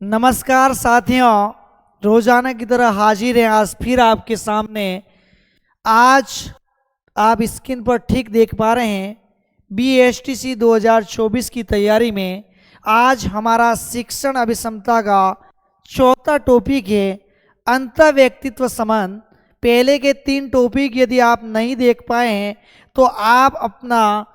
नमस्कार साथियों, रोजाना की तरह हाजिर हैं आज फिर आपके सामने। आज आप स्क्रीन पर ठीक देख पा रहे हैं BSTC 2024 की तैयारी में आज हमारा शिक्षण अभिक्षमता का चौथा टॉपिक है अंतर व्यक्तित्व संबंध। पहले के 3 टॉपिक यदि आप नहीं देख पाए हैं तो आप अपना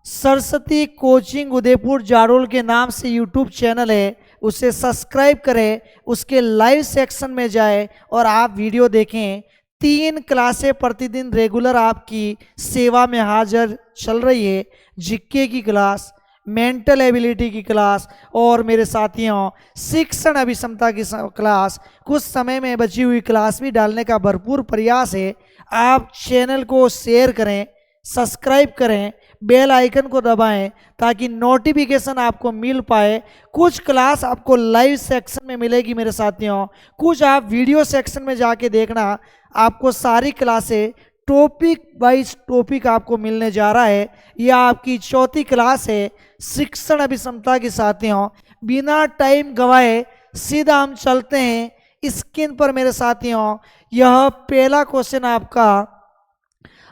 सरस्वती कोचिंग उदयपुर जाडोल के नाम से यूट्यूब चैनल है, उसे सब्सक्राइब करें, उसके लाइव सेक्शन में जाएं और आप वीडियो देखें। 3 क्लासें प्रतिदिन रेगुलर आपकी सेवा में हाजिर चल रही है। जीके की क्लास, मेंटल एबिलिटी की क्लास और मेरे साथियों शिक्षण अभिक्षमता की क्लास, कुछ समय में बची हुई क्लास भी डालने का भरपूर प्रयास है। आप चैनल को शेयर करें, सब्सक्राइब करें, बेल आइकन को दबाएं ताकि नोटिफिकेशन आपको मिल पाए। कुछ क्लास आपको लाइव सेक्शन में मिलेगी मेरे साथियों, कुछ आप वीडियो सेक्शन में जाके देखना। आपको सारी क्लासें टॉपिक वाइज टॉपिक आपको मिलने जा रहा है। यह आपकी चौथी क्लास है शिक्षण अभिक्षमता की साथियों। बिना टाइम गवाए सीधा हम चलते हैं स्क्रीन पर मेरे साथियों। यह पहला क्वेश्चन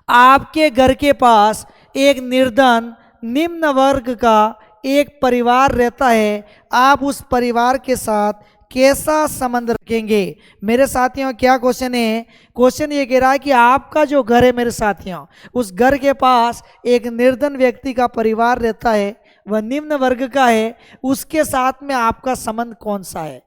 आपके घर के पास एक निर्धन निम्न वर्ग का एक परिवार रहता है, आप उस परिवार के साथ कैसा संबंध रखेंगे? मेरे साथियों क्या क्वेश्चन है? क्वेश्चन ये कह रहा है कि आपका जो घर है मेरे साथियों, उस घर के पास एक निर्धन व्यक्ति का परिवार रहता है, वह निम्न वर्ग का है, उसके साथ में आपका संबंध कौन सा है?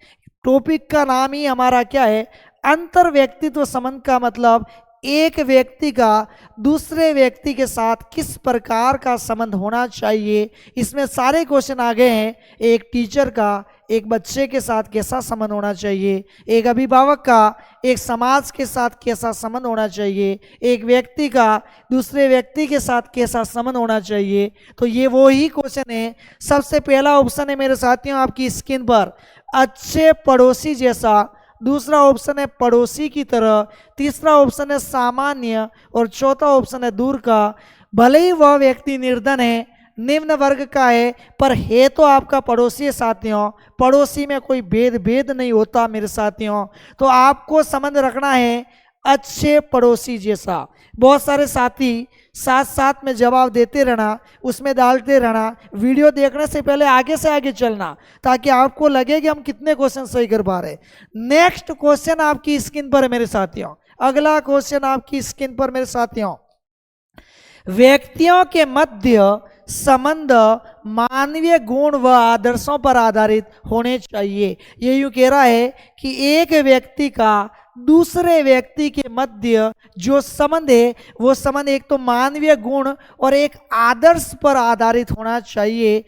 टॉपिक का नाम ही हमारा क्या है? अंतर व्यक्तित्व संबंध का मतलब एक व्यक्ति का दूसरे व्यक्ति के साथ किस प्रकार का संबंध होना चाहिए। इसमें सारे क्वेश्चन आ गए हैं। एक टीचर का एक बच्चे के साथ कैसा संबंध होना चाहिए, एक अभिभावक का एक समाज के साथ कैसा संबंध होना चाहिए, एक व्यक्ति का दूसरे व्यक्ति के साथ कैसा संबंध होना चाहिए। तो ये वो ही क्वेश्चन है। सबसे पहला ऑप्शन है मेरे साथियों आपकी स्क्रीन पर, अच्छे पड़ोसी जैसा। दूसरा ऑप्शन है पड़ोसी की तरह। तीसरा ऑप्शन है सामान्य और चौथा ऑप्शन है दूर का। भले ही वह व्यक्ति निर्धन है, निम्न वर्ग का है, पर है तो आपका पड़ोसी है साथियों। पड़ोसी में कोई भेद नहीं होता मेरे साथियों। तो आपको संबंध रखना है अच्छे पड़ोसी जैसा। बहुत सारे साथी साथ साथ में जवाब देते रहना, उसमें डालते रहना। वीडियो देखने से पहले आगे से आगे चलना ताकि आपको लगे कि हम कितने क्वेश्चन सही कर पा रहे। नेक्स्ट क्वेश्चन आपकी स्क्रीन पर है मेरे साथियों। अगला क्वेश्चन आपकी स्क्रीन पर मेरे साथियों, व्यक्तियों के मध्य संबंध मानवीय गुण व आदर्शों पर आधारित होने चाहिए। ये यूं कह रहा है कि एक व्यक्ति का दूसरे व्यक्ति के मध्य जो संबंध है वो संबंध एक तो मानवीय गुण और एक आदर्श पर आधारित होना चाहिए,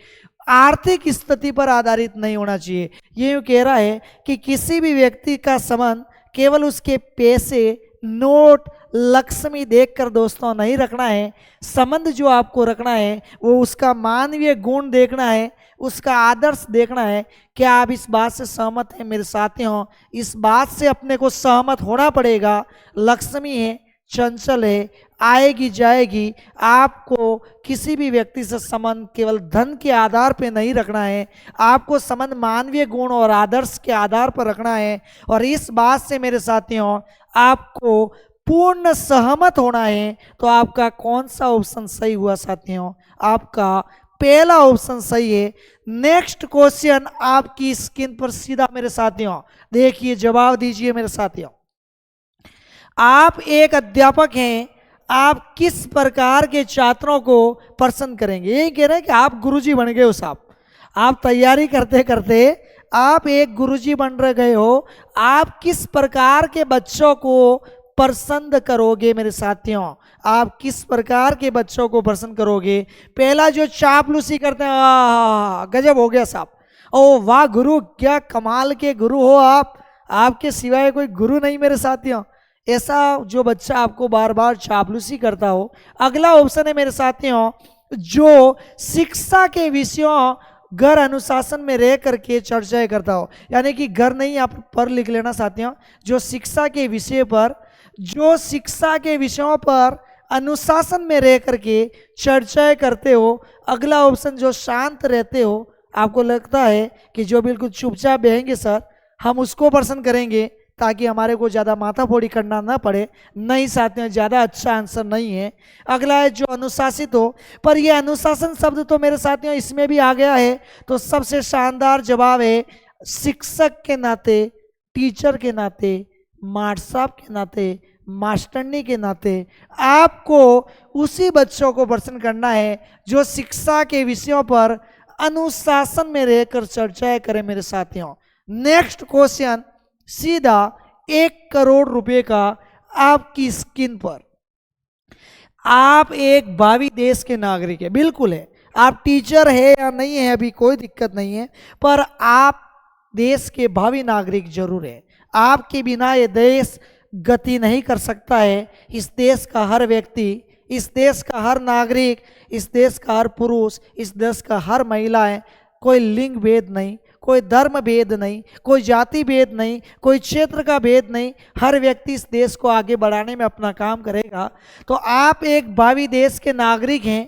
आर्थिक स्थिति पर आधारित नहीं होना चाहिए। ये यूं कह रहा है कि किसी भी व्यक्ति का संबंध केवल उसके पैसे, नोट, लक्ष्मी देखकर दोस्तों नहीं रखना है। संबंध जो आपको रखना है वो उसका मानवीय गुण देखना है, उसका आदर्श देखना है। क्या आप इस बात से सहमत हैं मेरे साथियों? इस बात से अपने को सहमत होना पड़ेगा। लक्ष्मी है, चंचल है, आएगी जाएगी। आपको किसी भी व्यक्ति से संबंध केवल धन के आधार पर नहीं रखना है, आपको संबंध मानवीय गुण और आदर्श के आधार पर रखना है। और इस बात से मेरे साथियों आपको पूर्ण सहमत होना है। तो आपका कौन सा ऑप्शन सही हुआ साथियों? आपका पहला ऑप्शन सही है। नेक्स्ट क्वेश्चन आपकी स्क्रीन पर सीधा मेरे साथियों देखिए, जवाब दीजिए मेरे साथियों। आप एक अध्यापक हैं, आप किस प्रकार के छात्रों को पसंद करेंगे? यही कह रहे हैं कि आप गुरुजी बन गए हो साहब। आप तैयारी करते करते आप एक गुरुजी बन गए हो। आप किस प्रकार के बच्चों को पसंद करोगे मेरे साथियों? आप किस प्रकार के बच्चों को पसंद करोगे? पहला जो चापलूसी करते हैं, गजब हो गया साहब, ओ वाह गुरु, क्या कमाल के गुरु हो आप, आपके सिवाय कोई गुरु नहीं मेरे साथियों। ऐसा जो बच्चा आपको बार बार चापलूसी करता हो। अगला ऑप्शन है मेरे साथियों जो शिक्षा के विषयों घर अनुशासन में रह करके चर्चाएं करता हो। यानी कि घर नहीं, आप पर लिख लेना साथियों, जो शिक्षा के विषय पर, जो शिक्षा के विषयों पर अनुशासन में रह करके चर्चाएं करते हो। अगला ऑप्शन जो शांत रहते हो। आपको लगता है कि जो बिल्कुल चुपचाप बेहेंगे सर, हम उसको प्रश्न करेंगे ताकि हमारे को ज़्यादा माथाफोड़ी करना ना पड़े। नहीं साथियों, ज़्यादा अच्छा आंसर नहीं है। अगला है जो अनुशासित हो, पर ये अनुशासन शब्द तो मेरे साथियों इसमें भी आ गया है। तो सबसे शानदार जवाब है शिक्षक के नाते, टीचर के नाते, मास्टर साहब के नाते, मास्टरनी के नाते आपको उसी बच्चों को प्रश्न करना है जो शिक्षा के विषयों पर अनुशासन में रहकर चर्चाएं करें मेरे साथियों। नेक्स्ट क्वेश्चन सीधा 1 करोड़ रुपए का आपकी स्क्रीन पर। आप एक भावी देश के नागरिक है, बिल्कुल है, आप टीचर है या नहीं है अभी कोई दिक्कत नहीं है, पर आप देश के भावी नागरिक जरूर है। आपके बिना ये देश गति नहीं कर सकता है। इस देश का हर व्यक्ति, इस देश का हर नागरिक, इस देश का हर पुरुष, इस देश का हर महिला है, कोई लिंग भेद नहीं, कोई धर्म भेद नहीं, कोई जाति भेद नहीं, कोई क्षेत्र का भेद नहीं, हर व्यक्ति इस देश को आगे बढ़ाने में अपना काम करेगा। तो आप एक भावी देश के नागरिक हैं,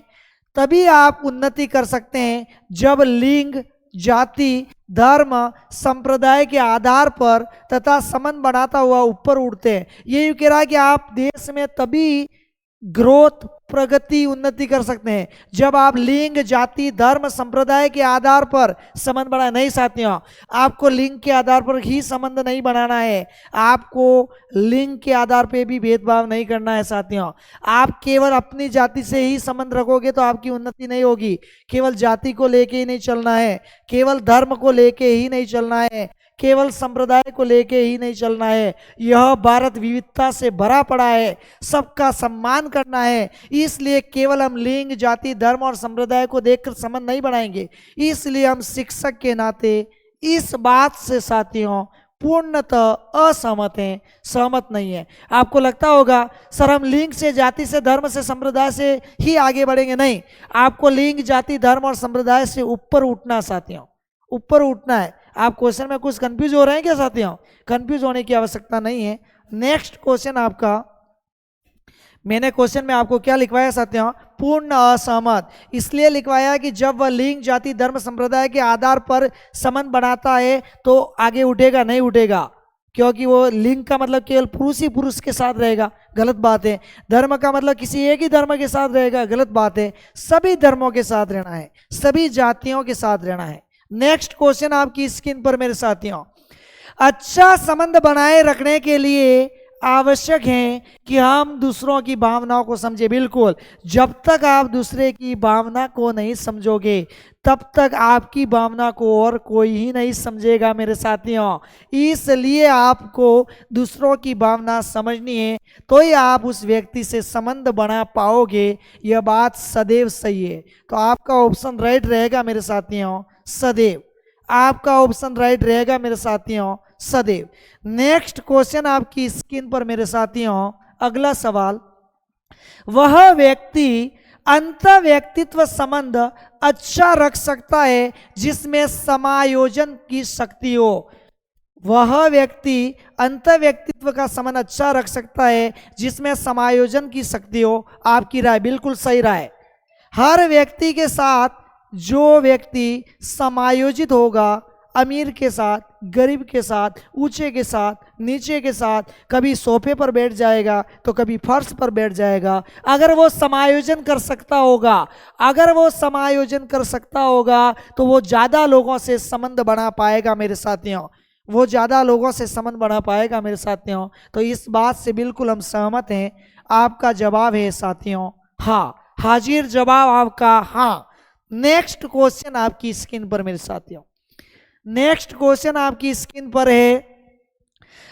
तभी आप उन्नति कर सकते हैं जब लिंग, जाति, धर्म, संप्रदाय के आधार पर तथा संबंध बनाता हुआ ऊपर उठते हैं। ये यूँ कह रहा है कि आप देश में तभी ग्रोथ, प्रगति, उन्नति कर सकते हैं जब आप लिंग, जाति, धर्म, संप्रदाय के आधार पर संबंध बढ़ाए। नहीं साथियों, आपको लिंग के आधार पर ही संबंध नहीं बनाना है, आपको लिंग के आधार पे भी भेदभाव नहीं करना है साथियों। आप केवल अपनी जाति से ही संबंध रखोगे तो आपकी उन्नति नहीं होगी। केवल जाति को लेके ही नहीं चलना है, केवल धर्म को लेके ही नहीं चलना है, केवल संप्रदाय को लेके ही नहीं चलना है। यह भारत विविधता से भरा पड़ा है, सबका सम्मान करना है। इसलिए केवल हम लिंग, जाति, धर्म और संप्रदाय को देखकर संबंध नहीं बनाएंगे। इसलिए हम शिक्षक के नाते इस बात से साथियों पूर्णतः असहमत हैं, सहमत नहीं है। आपको लगता होगा सर हम लिंग से, जाति से, धर्म से, संप्रदाय से ही आगे बढ़ेंगे। नहीं, आपको लिंग, जाति, धर्म और संप्रदाय से ऊपर उठना साथियों, ऊपर उठना है। आप क्वेश्चन में कुछ कंफ्यूज हो रहे हैं क्या साथियों? कंफ्यूज होने की आवश्यकता नहीं है। नेक्स्ट क्वेश्चन आपका, मैंने क्वेश्चन में आपको क्या लिखवाया साथियों? पूर्ण असहमत। इसलिए लिखवाया कि जब वह लिंग, जाति, धर्म, संप्रदाय के आधार पर संबंध बनाता है तो आगे उठेगा, नहीं उठेगा, क्योंकि वो लिंग का मतलब केवल पुरुष ही पुरुष के साथ रहेगा, गलत बात है। धर्म का मतलब किसी एक ही धर्म के साथ रहेगा, गलत बात है। सभी धर्मों के साथ रहना है, सभी जातियों के साथ रहना है। नेक्स्ट क्वेश्चन आपकी स्क्रीन पर मेरे साथियों। अच्छा संबंध बनाए रखने के लिए आवश्यक है कि हम दूसरों की भावनाओं को समझे। बिल्कुल, जब तक आप दूसरे की भावना को नहीं समझोगे तब तक आपकी भावना को और कोई ही नहीं समझेगा मेरे साथियों। इसलिए आपको दूसरों की भावना समझनी है तो ही आप उस व्यक्ति से संबंध बना पाओगे। यह बात सदैव सही है। तो आपका ऑप्शन राइट रहेगा मेरे साथियों, सदैव। आपका ऑप्शन राइट रहेगा मेरे साथियों, सदैव। नेक्स्ट क्वेश्चन आपकी स्क्रीन पर मेरे साथियों, अगला सवाल। वह व्यक्ति अंत व्यक्तित्व संबंध अच्छा रख सकता है जिसमें समायोजन की शक्ति हो। वह व्यक्ति अंत व्यक्तित्व का संबंध अच्छा रख सकता है जिसमें समायोजन की शक्ति हो। आपकी राय बिल्कुल सही राय। हर व्यक्ति के साथ जो व्यक्ति समायोजित होगा, अमीर के साथ, गरीब के साथ, ऊंचे के साथ, नीचे के साथ, कभी सोफे पर बैठ जाएगा तो कभी फर्श पर बैठ जाएगा। अगर वो समायोजन कर सकता होगा, अगर वो समायोजन कर सकता होगा तो वो ज़्यादा लोगों से संबंध बना पाएगा मेरे साथियों, वो ज़्यादा लोगों से संबंध बना पाएगा मेरे साथियों। तो इस बात से बिल्कुल हम सहमत हैं। आपका जवाब है साथियों हाँ, हाजिर जवाब आपका हाँ। नेक्स्ट क्वेश्चन आपकी स्क्रीन पर मेरे साथियों, नेक्स्ट क्वेश्चन आपकी स्क्रीन पर है।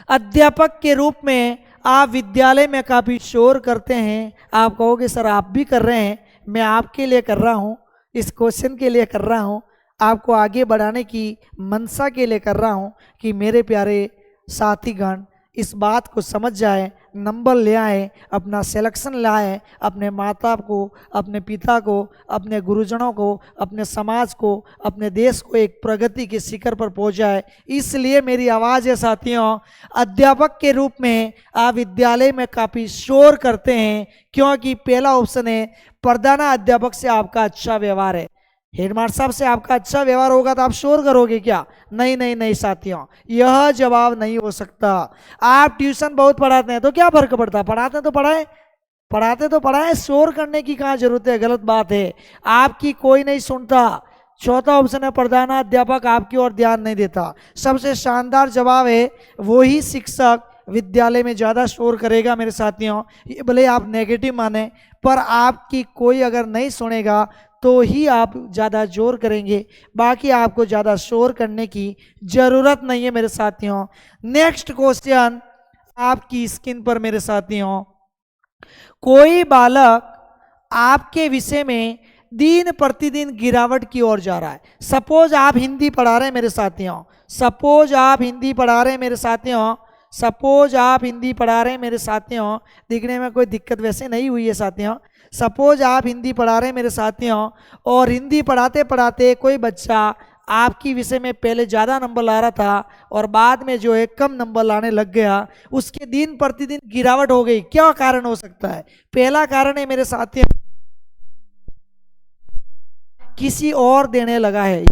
अध्यापक के रूप में आप विद्यालय में काफ़ी शोर करते हैं। आप कहोगे सर आप भी कर रहे हैं, मैं आपके लिए कर रहा हूं, इस क्वेश्चन के लिए कर रहा हूं, आपको आगे बढ़ाने की मंशा के लिए कर रहा हूं कि मेरे प्यारे साथीगण इस बात को समझ जाए, नंबर ले आए, अपना सिलेक्शन लाए, अपने माता को, अपने पिता को, अपने गुरुजनों को, अपने समाज को, अपने देश को एक प्रगति के शिखर पर पहुंचाए। इसलिए मेरी आवाज़ है साथियों, अध्यापक के रूप में आप विद्यालय में काफ़ी शोर करते हैं, क्योंकि पहला ऑप्शन है प्रधान अध्यापक से आपका अच्छा व्यवहार है। हेडमास्टर साहब से आपका अच्छा व्यवहार होगा तो आप शोर करोगे क्या? नहीं नहीं नहीं साथियों, यह जवाब नहीं हो सकता। आप ट्यूशन बहुत पढ़ाते हैं तो क्या फर्क पड़ता, पढ़ाते तो पढ़ाए, पढ़ाते तो पढ़ाए, शोर करने की कहाँ जरूरत है? गलत बात है, आपकी कोई नहीं सुनता। चौथा ऑप्शन है प्रधानाध्यापक आपकी ओर ध्यान नहीं देता। सबसे शानदार जवाब है वही शिक्षक विद्यालय में ज़्यादा शोर करेगा मेरे साथियों। ये भले आप नेगेटिव माने, पर आपकी कोई अगर नहीं सुनेगा तो ही आप ज़्यादा जोर करेंगे, बाकी आपको ज़्यादा शोर करने की ज़रूरत नहीं है मेरे साथियों। नेक्स्ट क्वेश्चन आपकी स्क्रीन पर मेरे साथियों, कोई बालक आपके विषय में दिन प्रतिदिन गिरावट की ओर जा रहा है। सपोज आप हिंदी पढ़ा रहे हैं मेरे साथियों, सपोज आप हिंदी पढ़ा रहे हैं मेरे साथियों, सपोज आप हिंदी पढ़ा रहे हैं मेरे साथियों, दिखने में कोई दिक्कत वैसे नहीं हुई है साथियों। सपोज आप हिंदी पढ़ा रहे हैं मेरे साथियों, और हिंदी पढ़ाते पढ़ाते कोई बच्चा आपकी विषय में पहले ज़्यादा नंबर ला रहा था और बाद में जो है कम नंबर लाने लग गया, उसके दिन प्रतिदिन गिरावट हो गई। क्या कारण हो सकता है? पहला कारण है मेरे साथियों, किसी और देने लगा है।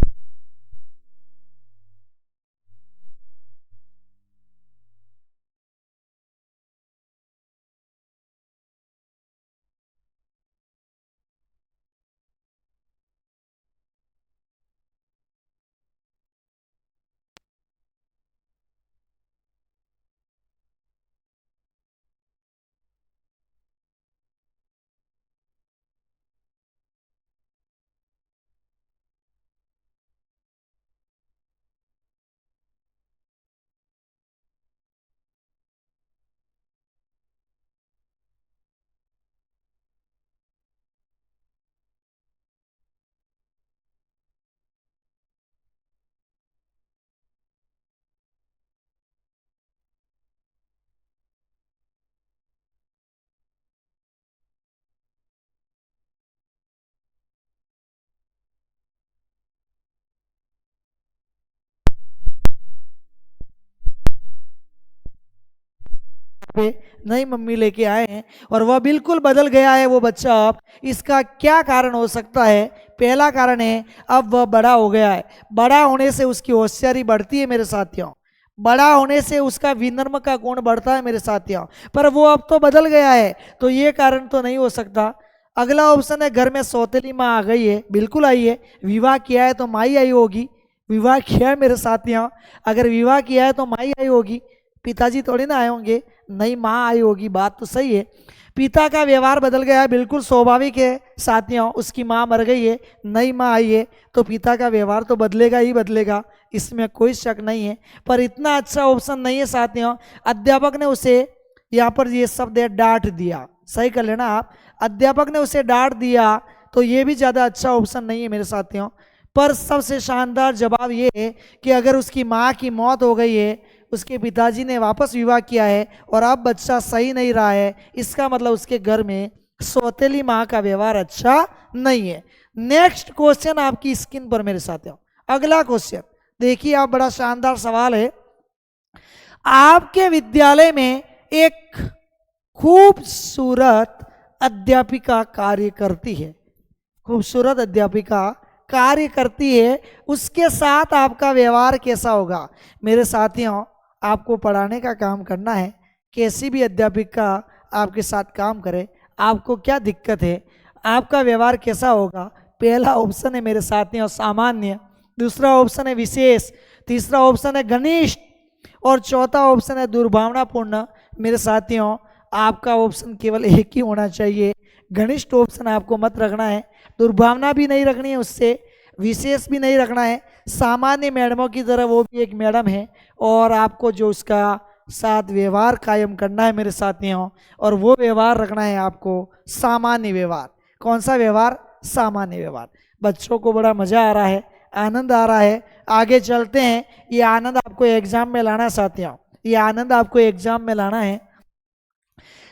पे नई मम्मी लेके आए हैं और वह बिल्कुल बदल गया है वो बच्चा। अब इसका क्या कारण हो सकता है? पहला कारण है अब वह बड़ा हो गया है, बड़ा होने से उसकी होशियारी बढ़ती है मेरे साथियों, बड़ा होने से उसका विनम्र का गुण बढ़ता है मेरे साथियों, पर वो अब तो बदल गया है, तो ये कारण तो नहीं हो सकता। अगला ऑप्शन है घर में सौतेली माँ आ गई है, बिल्कुल आई है। विवाह किया है तो माई आई होगी, विवाह किया है मेरे साथियों, अगर विवाह किया है तो माई आई होगी, पिताजी थोड़ी ना आए होंगे, नई माँ आई होगी, बात तो सही है। पिता का व्यवहार बदल गया है, बिल्कुल स्वाभाविक है साथियों, उसकी माँ मर गई है, नई माँ आई है, तो पिता का व्यवहार तो बदलेगा ही बदलेगा, इसमें कोई शक नहीं है। पर इतना अच्छा ऑप्शन नहीं है साथियों। अध्यापक ने उसे यहाँ पर ये शब्द है डांट दिया, सही कर लेना आप, अध्यापक ने उसे डांट दिया, तो ये भी ज़्यादा अच्छा ऑप्शन नहीं है मेरे साथियों। पर सबसे शानदार जवाब ये है कि अगर उसकी माँ की मौत हो गई है, उसके पिताजी ने वापस विवाह किया है और अब बच्चा सही नहीं रहा है, इसका मतलब उसके घर में सौतेली माँ का व्यवहार अच्छा नहीं है। नेक्स्ट क्वेश्चन आपकी स्क्रीन पर मेरे साथियों, अगला क्वेश्चन देखिए आप, बड़ा शानदार सवाल है। आपके विद्यालय में एक खूबसूरत अध्यापिका कार्य करती है, खूबसूरत अध्यापिका कार्य करती है, उसके साथ आपका व्यवहार कैसा होगा? मेरे साथियों, आपको पढ़ाने का काम करना है, कैसी भी अध्यापिका आपके साथ काम करे, आपको क्या दिक्कत है, आपका व्यवहार कैसा होगा? पहला ऑप्शन है मेरे साथियों सामान्य, दूसरा ऑप्शन है विशेष, तीसरा ऑप्शन है घनिष्ठ और चौथा ऑप्शन है दुर्भावनापूर्ण। मेरे साथियों, आपका ऑप्शन केवल एक ही होना चाहिए, घनिष्ठ ऑप्शन आपको मत रखना है, दुर्भावना भी नहीं रखनी है उससे, विशेष भी नहीं रखना है। सामान्य मैडमों की तरह वो भी एक मैडम है और आपको जो उसका साथ व्यवहार कायम करना है मेरे साथियों, और वो व्यवहार रखना है आपको सामान्य व्यवहार। कौन सा व्यवहार? सामान्य व्यवहार। बच्चों को बड़ा मज़ा आ रहा है, आनंद आ रहा है, आगे चलते हैं। ये आनंद आपको एग्जाम में लाना है साथियों, ये आनंद आपको एग्जाम में लाना है।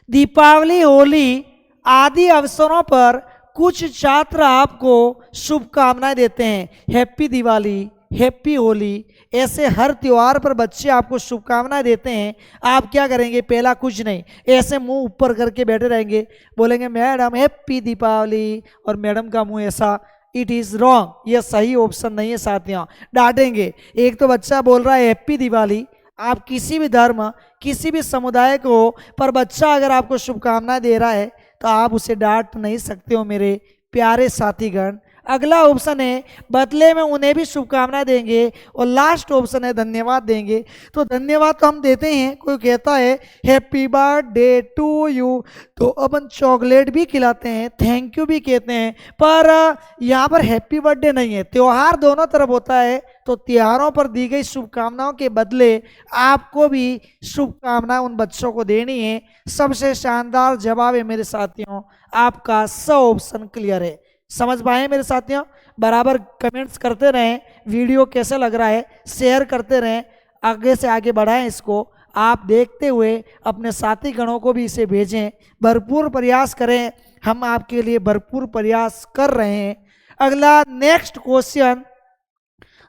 दीपावली, होली आदि अवसरों पर कुछ छात्र आपको शुभकामनाएं देते हैं, हैप्पी दिवाली, हैप्पी होली, ऐसे हर त्यौहार पर बच्चे आपको शुभकामनाएं देते हैं। आप क्या करेंगे? पहला कुछ नहीं, ऐसे मुंह ऊपर करके बैठे रहेंगे, बोलेंगे मैडम हैप्पी दीपावली, और मैडम का मुंह ऐसा इट इज रॉन्ग, ये सही ऑप्शन नहीं है साथियों, डांटेंगे। एक तो बच्चा बोल रहा है हैप्पी दिवाली, आप किसी भी धर्म किसी भी समुदाय को, पर बच्चा अगर आपको शुभकामनाएं दे रहा है तो आप उसे डांट नहीं सकते हो मेरे प्यारे साथीगण। अगला ऑप्शन है बदले में उन्हें भी शुभकामनाएं देंगे, और लास्ट ऑप्शन है धन्यवाद देंगे। तो धन्यवाद तो हम देते हैं, कोई कहता है हैप्पी बर्थडे टू यू तो अपन चॉकलेट भी खिलाते हैं, थैंक यू भी कहते हैं, पर यहाँ पर हैप्पी बर्थडे नहीं है। त्योहार दोनों तरफ होता है, तो त्योहारों पर दी गई शुभकामनाओं के बदले आपको भी शुभकामनाएं उन बच्चों को देनी है। सबसे शानदार जवाब है मेरे साथियों आपका, 100 ऑप्शन क्लियर है। समझ पाए मेरे साथियों? बराबर कमेंट्स करते रहें, वीडियो कैसा लग रहा है शेयर करते रहें, आगे से आगे बढ़ाएं इसको। आप देखते हुए अपने साथी गणों को भी इसे भेजें, भरपूर प्रयास करें, हम आपके लिए भरपूर प्रयास कर रहे हैं। अगला नेक्स्ट क्वेश्चन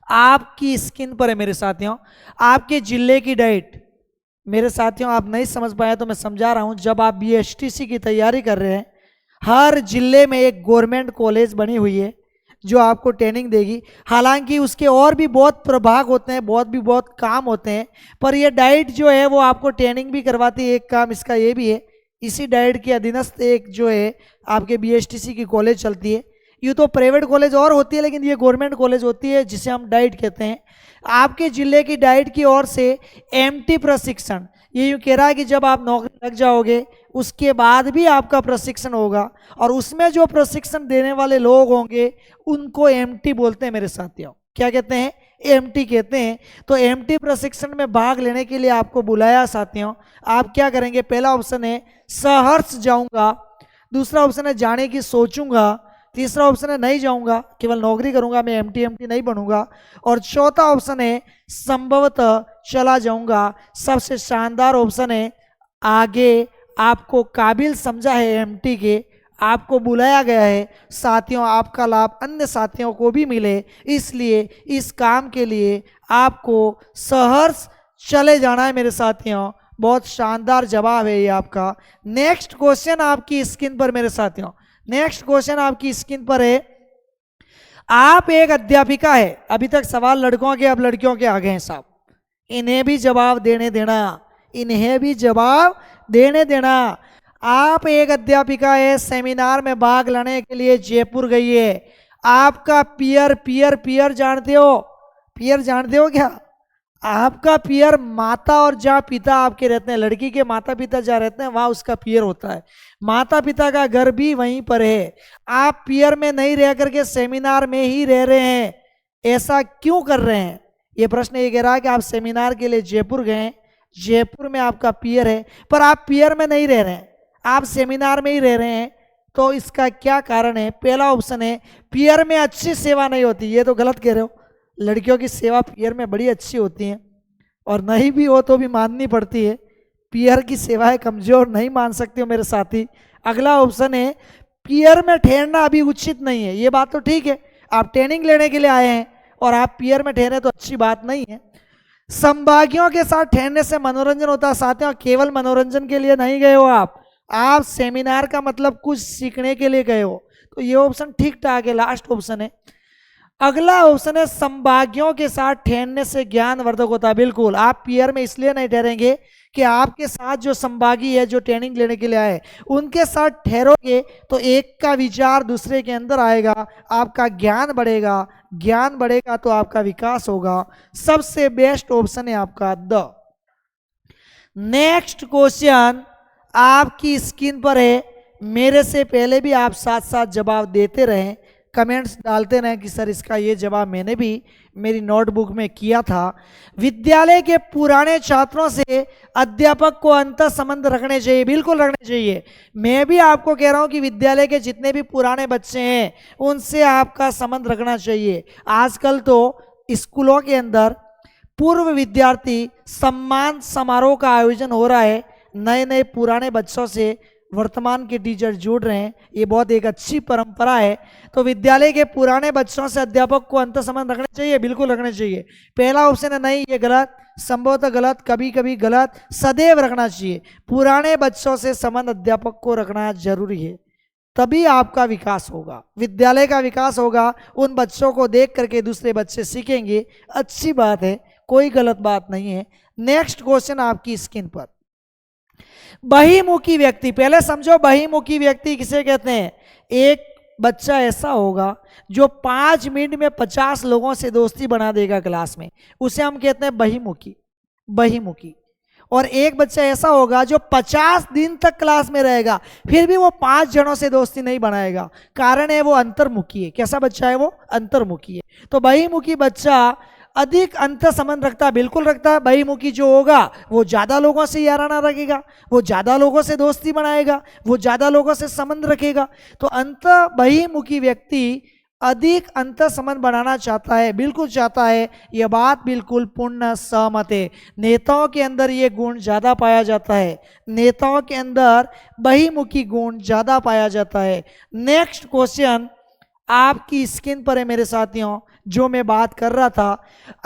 आपकी स्क्रीन पर है मेरे साथियों, आपके जिले की डाइट। मेरे साथियों आप नहीं समझ पाए तो मैं समझा रहा हूं, जब आप बीएसटीसी की तैयारी कर रहे हैं, हर जिले में एक गवर्नमेंट कॉलेज बनी हुई है जो आपको ट्रेनिंग देगी। हालांकि उसके और भी बहुत प्रभाग होते हैं, बहुत काम होते हैं, पर ये डाइट जो है वो आपको ट्रेनिंग भी करवाती है। एक काम इसका ये भी है, इसी डाइट के अधीनस्थ एक जो है आपके बीएसटीसी की कॉलेज चलती है। ये तो प्राइवेट कॉलेज और होती है, लेकिन ये गवर्नमेंट कॉलेज होती है जिसे हम डाइट कहते हैं। आपके जिले की डाइट की ओर से एमटी प्रशिक्षण, ये यूँ कह रहा है कि जब आप नौकरी लग जाओगे उसके बाद भी आपका प्रशिक्षण होगा, और उसमें जो प्रशिक्षण देने वाले लोग होंगे उनको एमटी बोलते हैं मेरे साथियों। क्या कहते हैं? एमटी कहते हैं। तो एमटी प्रशिक्षण में भाग लेने के लिए आपको बुलाया साथियों। आप क्या करेंगे? पहला ऑप्शन है सहर्ष जाऊंगा, दूसरा ऑप्शन है जाने की सोचूंगा, तीसरा ऑप्शन है नहीं जाऊंगा केवल नौकरी करूंगा, मैं एमटी नहीं बनूंगा, और चौथा ऑप्शन है संभवतः चला जाऊंगा। सबसे शानदार ऑप्शन है आगे आपको काबिल समझा है एमटी के, आपको बुलाया गया है साथियों, आपका लाभ अन्य साथियों को भी मिले, इसलिए इस काम के लिए आपको सहर्ष चले जाना है मेरे साथियों। बहुत शानदार जवाब है ये आपका। नेक्स्ट क्वेश्चन आपकी स्क्रीन पर मेरे साथियों, नेक्स्ट क्वेश्चन आपकी स्क्रीन पर है। आप एक अध्यापिका है, अभी तक सवाल लड़कों के अब लड़कियों के आ गए हैं साहब, इन्हें भी जवाब देने देना, इन्हें भी जवाब देने देना। आप एक अध्यापिका है, सेमिनार में भाग लेने के लिए जयपुर गई है, आपका पियर जानते हो? पियर जानते हो क्या? आपका पियर माता और जहाँ पिता आपके रहते हैं, लड़की के माता पिता जहाँ रहते हैं वहाँ उसका पियर होता है, माता पिता का घर भी वहीं पर है। आप पियर में नहीं रह करके सेमिनार में ही रह रहे हैं, ऐसा क्यों कर रहे हैं? ये प्रश्न ये कह रहा है कि आप सेमिनार के लिए जयपुर गए, जयपुर में आपका पियर है, पर आप पियर में नहीं रह रहे हैं, आप सेमिनार में ही रह रहे हैं, तो इसका क्या कारण है? पहला ऑप्शन है पियर में अच्छी सेवा नहीं होती, ये तो गलत कह रहे हो, लड़कियों की सेवा पियर में बड़ी अच्छी होती है, और नहीं भी हो तो भी माननी पड़ती है, पियर की सेवाएं कमजोर नहीं मान सकते हो मेरे साथी। अगला ऑप्शन है पियर में ठहरना अभी उचित नहीं है, ये बात तो ठीक है, आप ट्रेनिंग लेने के लिए आए हैं और आप पियर में ठहरे तो अच्छी बात नहीं है। संभागियों के साथ ठहरने से मनोरंजन होता है साथियों, केवल मनोरंजन के लिए नहीं गए हो आप सेमिनार का मतलब कुछ सीखने के लिए गए हो, तो ये ऑप्शन ठीक ठाक है, लास्ट ऑप्शन है। अगला ऑप्शन है संभागियों के साथ ठहरने से ज्ञान वर्धक होता है। बिल्कुल, आप पियर में इसलिए नहीं ठहरेंगे कि आपके साथ जो संभागी है, जो ट्रेनिंग लेने के लिए आए, उनके साथ ठहरोगे तो एक का विचार दूसरे के अंदर आएगा, आपका ज्ञान बढ़ेगा, ज्ञान बढ़ेगा तो आपका विकास होगा। सबसे बेस्ट ऑप्शन है आपका द। नेक्स्ट क्वेश्चन आपकी स्क्रीन पर है, मेरे से पहले भी आप साथ साथ जवाब देते रहें, कमेंट्स डालते रहें कि सर इसका ये जवाब मैंने भी मेरी नोटबुक में किया था। विद्यालय के पुराने छात्रों से अध्यापक को अंतर संबंध रखने चाहिए, बिल्कुल रखने चाहिए। मैं भी आपको कह रहा हूं कि विद्यालय के जितने भी पुराने बच्चे हैं उनसे आपका संबंध रखना चाहिए। आजकल तो स्कूलों के अंदर पूर्व विद्यार्थी सम्मान समारोह का आयोजन हो रहा है, नए नए पुराने बच्चों से वर्तमान के टीचर जुड़ रहे हैं, ये बहुत एक अच्छी परंपरा है। तो विद्यालय के पुराने बच्चों से अध्यापक को अंतर संबंध रखने चाहिए, बिल्कुल रखने चाहिए। पहला ऑप्शन है नहीं, ये गलत, संभवतः गलत, कभी कभी गलत, सदैव रखना चाहिए। पुराने बच्चों से संबंध अध्यापक को रखना जरूरी है, तभी आपका विकास होगा, विद्यालय का विकास होगा। उन बच्चों को देख करके दूसरे बच्चे सीखेंगे, अच्छी बात है, कोई गलत बात नहीं है। नेक्स्ट क्वेश्चन आपकी स्क्रीन पर, बहिमुखी व्यक्ति। पहले समझो बहिमुखी व्यक्ति किसे कहते हैं। एक बच्चा ऐसा होगा जो 5 मिनट में 50 लोगों से दोस्ती बना देगा क्लास में, उसे हम कहते हैं बहिमुखी, बहिमुखी। और एक बच्चा ऐसा होगा जो 50 दिन तक क्लास में रहेगा, फिर भी वो 5 जनों से दोस्ती नहीं बनाएगा। कारण है वो अंतर्मुखी है। कैसा बच्चा है वो? अंतर्मुखी है। तो बहिमुखी बच्चा अधिक अंतर संबंध रखता है, बिल्कुल रखता है। बहिमुखी जो होगा वो ज़्यादा लोगों से याराना रखेगा, वो ज़्यादा लोगों से दोस्ती बनाएगा, वो ज़्यादा लोगों से संबंध रखेगा। तो बहिमुखी व्यक्ति अधिक अंतर संबंध बनाना चाहता है, बिल्कुल चाहता है। यह बात बिल्कुल पूर्ण सहमत है। नेताओं के अंदर ये गुण ज़्यादा पाया जाता है, नेताओं के अंदर बहिमुखी गुण ज़्यादा पाया जाता है। नेक्स्ट क्वेश्चन आपकी स्क्रीन पर है मेरे साथियों, जो मैं बात कर रहा था।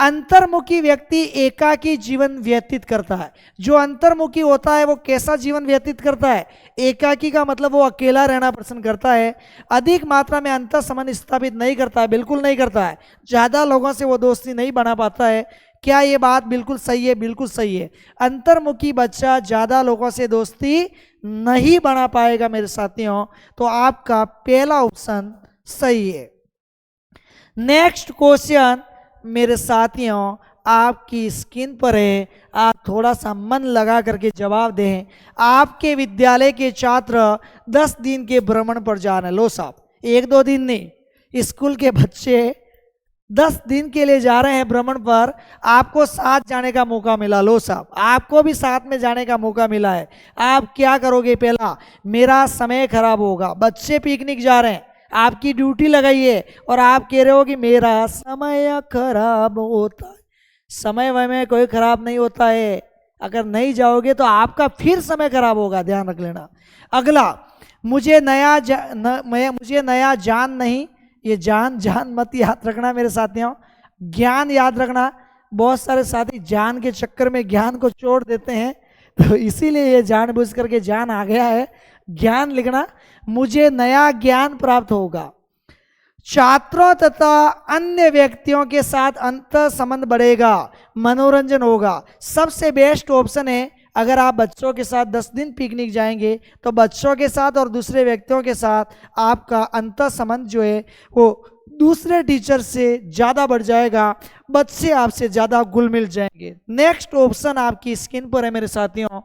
अंतर्मुखी व्यक्ति एकाकी जीवन व्यतीत करता है। जो अंतर्मुखी होता है वो कैसा जीवन व्यतीत करता है? एकाकी का मतलब वो अकेला रहना पसंद करता है, अधिक मात्रा में अंतर संबंध स्थापित नहीं करता है, बिल्कुल नहीं करता है, ज़्यादा लोगों से वो दोस्ती नहीं बना पाता है। क्या ये बात बिल्कुल सही है? बिल्कुल सही है। अंतर्मुखी बच्चा ज़्यादा लोगों से दोस्ती नहीं बना पाएगा मेरे साथियों। तो आपका पहला ऑप्शन सही है। नेक्स्ट क्वेश्चन मेरे साथियों आपकी स्क्रीन पर है, आप थोड़ा सा मन लगा करके जवाब दें। आपके विद्यालय के छात्र 10 दिन के भ्रमण पर जा रहे हैं। लो साहब, 1-2 दिन नहीं, स्कूल के बच्चे 10 दिन के लिए जा रहे हैं भ्रमण पर। आपको साथ जाने का मौका मिला। लो साहब, आपको भी साथ में जाने का मौका मिला है। आप क्या करोगे? पहला, मेरा समय खराब होगा। बच्चे पिकनिक जा रहे हैं, आपकी ड्यूटी लगाई है और आप कह रहे हो कि मेरा समय खराब होता है। समय में कोई खराब नहीं होता है, अगर नहीं जाओगे तो आपका फिर समय खराब होगा, ध्यान रख लेना। अगला, मुझे नया जान नहीं, ये जान मत याद रखना मेरे साथियों, ज्ञान याद रखना। बहुत सारे साथी जान के चक्कर में ज्ञान को छोड़ देते हैं, तो इसीलिए ये जानबूझ करके जान आ गया है। ज्ञान लिखना, मुझे नया ज्ञान प्राप्त होगा। छात्रों तथा अन्य व्यक्तियों के साथ अंतर संबंध बढ़ेगा, मनोरंजन होगा। सबसे बेस्ट ऑप्शन है, अगर आप बच्चों के साथ 10 दिन पिकनिक जाएंगे तो बच्चों के साथ और दूसरे व्यक्तियों के साथ आपका अंतर संबंध जो है वो दूसरे टीचर से ज़्यादा बढ़ जाएगा, बच्चे आपसे ज़्यादा घुल मिल जाएंगे। नेक्स्ट ऑप्शन आपकी स्क्रीन पर है मेरे साथियों।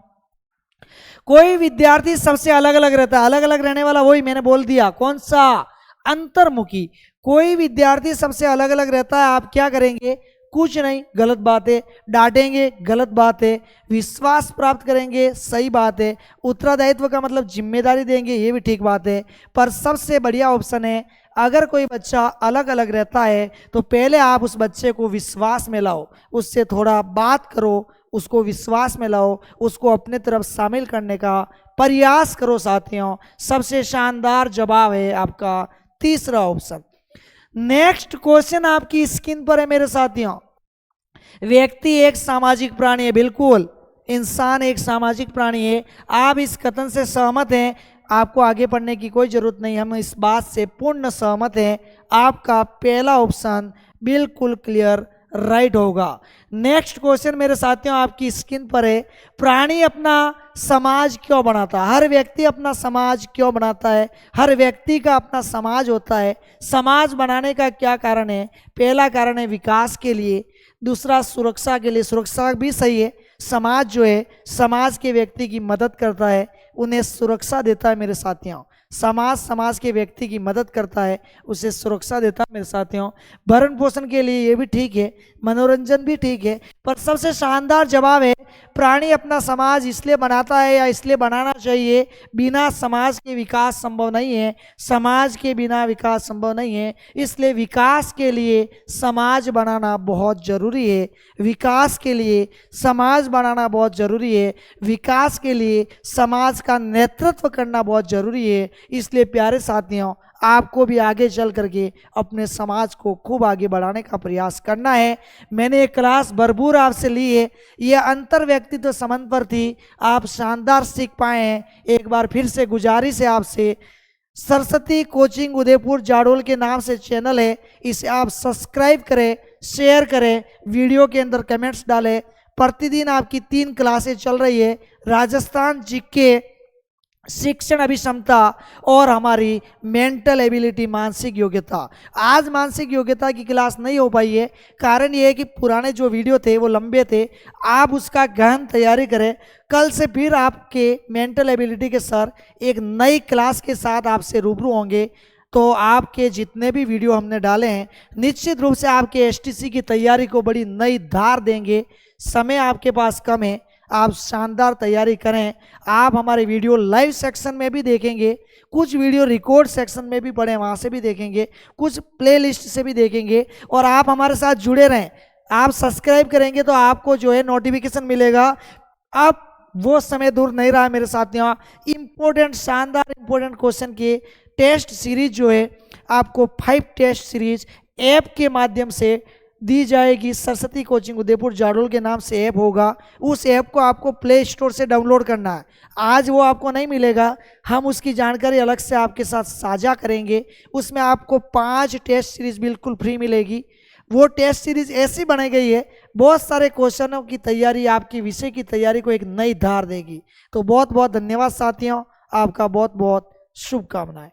कोई विद्यार्थी सबसे अलग अलग रहता है। अलग अलग रहने वाला वही मैंने बोल दिया, कौन सा? अंतर्मुखी। कोई विद्यार्थी सबसे अलग अलग रहता है, आप क्या करेंगे? कुछ नहीं, गलत बात है। डांटेंगे, गलत बात है। विश्वास प्राप्त करेंगे, सही बात है। उत्तरदायित्व का मतलब जिम्मेदारी देंगे, ये भी ठीक बात है। पर सबसे बढ़िया ऑप्शन है, अगर कोई बच्चा अलग अलग रहता है तो पहले आप उस बच्चे को विश्वास में लाओ, उससे थोड़ा बात करो, उसको विश्वास में लाओ, उसको अपने तरफ शामिल करने का प्रयास करो साथियों। सबसे शानदार जवाब है आपका तीसरा ऑप्शन। नेक्स्ट क्वेश्चन आपकी स्क्रीन पर है मेरे साथियों। व्यक्ति एक सामाजिक प्राणी है, बिल्कुल, इंसान एक सामाजिक प्राणी है। आप इस कथन से सहमत हैं? आपको आगे पढ़ने की कोई जरूरत नहीं, हम इस बात से पूर्ण सहमत हैं। आपका पहला ऑप्शन बिल्कुल क्लियर राइट होगा। नेक्स्ट क्वेश्चन मेरे साथियों आपकी स्क्रीन पर है। प्राणी अपना समाज क्यों बनाता है? हर व्यक्ति अपना समाज क्यों बनाता है? हर व्यक्ति का अपना समाज होता है। समाज बनाने का क्या कारण है? पहला कारण है विकास के लिए, दूसरा सुरक्षा के लिए। सुरक्षा भी सही है, समाज जो है समाज के व्यक्ति की मदद करता है, उन्हें सुरक्षा देता है मेरे साथियों। समाज के व्यक्ति की मदद करता है, उसे सुरक्षा देता है मेरे साथियों। भरण पोषण के लिए ये भी ठीक है, मनोरंजन भी ठीक है। पर सबसे शानदार जवाब है, प्राणी अपना समाज इसलिए बनाता है या इसलिए बनाना चाहिए, बिना समाज के विकास संभव नहीं है। समाज के बिना विकास संभव नहीं है, इसलिए विकास के लिए समाज बनाना बहुत जरूरी है। विकास के लिए समाज बनाना बहुत जरूरी है। विकास के लिए समाज का नेतृत्व करना बहुत जरूरी है। इसलिए प्यारे साथियों, आपको भी आगे चल करके अपने समाज को खूब आगे बढ़ाने का प्रयास करना है। मैंने एक क्लास भरपूर आपसे ली है, यह अंतर व्यक्तित्व संबंध पर थी। आप शानदार सीख पाए हैं। एक बार फिर से गुजारिश है आपसे, सरस्वती कोचिंग उदयपुर जाडोल के नाम से चैनल है, इसे आप सब्सक्राइब करें, शेयर करें, वीडियो के अंदर कमेंट्स डालें। प्रतिदिन आपकी 3 क्लासें चल रही है, राजस्थान जीके, शिक्षण अभिक्षमता और हमारी मेंटल एबिलिटी मानसिक योग्यता। आज मानसिक योग्यता की क्लास नहीं हो पाई है, कारण ये है कि पुराने जो वीडियो थे वो लंबे थे। आप उसका गहन तैयारी करें। कल से फिर आपके मेंटल एबिलिटी के सर एक नई क्लास के साथ आपसे रूबरू होंगे। तो आपके जितने भी वीडियो हमने डाले हैं निश्चित रूप से आपके एसटीसी की तैयारी को बड़ी नई धार देंगे। समय आपके पास कम है, आप शानदार तैयारी करें। आप हमारे वीडियो लाइव सेक्शन में भी देखेंगे, कुछ वीडियो रिकॉर्ड सेक्शन में भी पड़े वहाँ से भी देखेंगे, कुछ प्लेलिस्ट से भी देखेंगे। और आप हमारे साथ जुड़े रहें। आप सब्सक्राइब करेंगे तो आपको जो है नोटिफिकेशन मिलेगा। अब वो समय दूर नहीं रहा मेरे साथियों। इम्पोर्टेंट, शानदार इम्पोर्टेंट क्वेश्चन की टेस्ट सीरीज जो है आपको 5 टेस्ट सीरीज ऐप के माध्यम से दी जाएगी। सरस्वती कोचिंग उदयपुर जाडोल के नाम से ऐप होगा। उस ऐप को आपको प्ले स्टोर से डाउनलोड करना है। आज वो आपको नहीं मिलेगा, हम उसकी जानकारी अलग से आपके साथ साझा करेंगे। उसमें आपको 5 टेस्ट सीरीज बिल्कुल फ्री मिलेगी। वो टेस्ट सीरीज ऐसी बनाई गई है, बहुत सारे क्वेश्चनों की तैयारी, आपकी विषय की तैयारी को एक नई धार देगी। तो बहुत बहुत धन्यवाद साथियों, आपका बहुत बहुत शुभकामनाएं।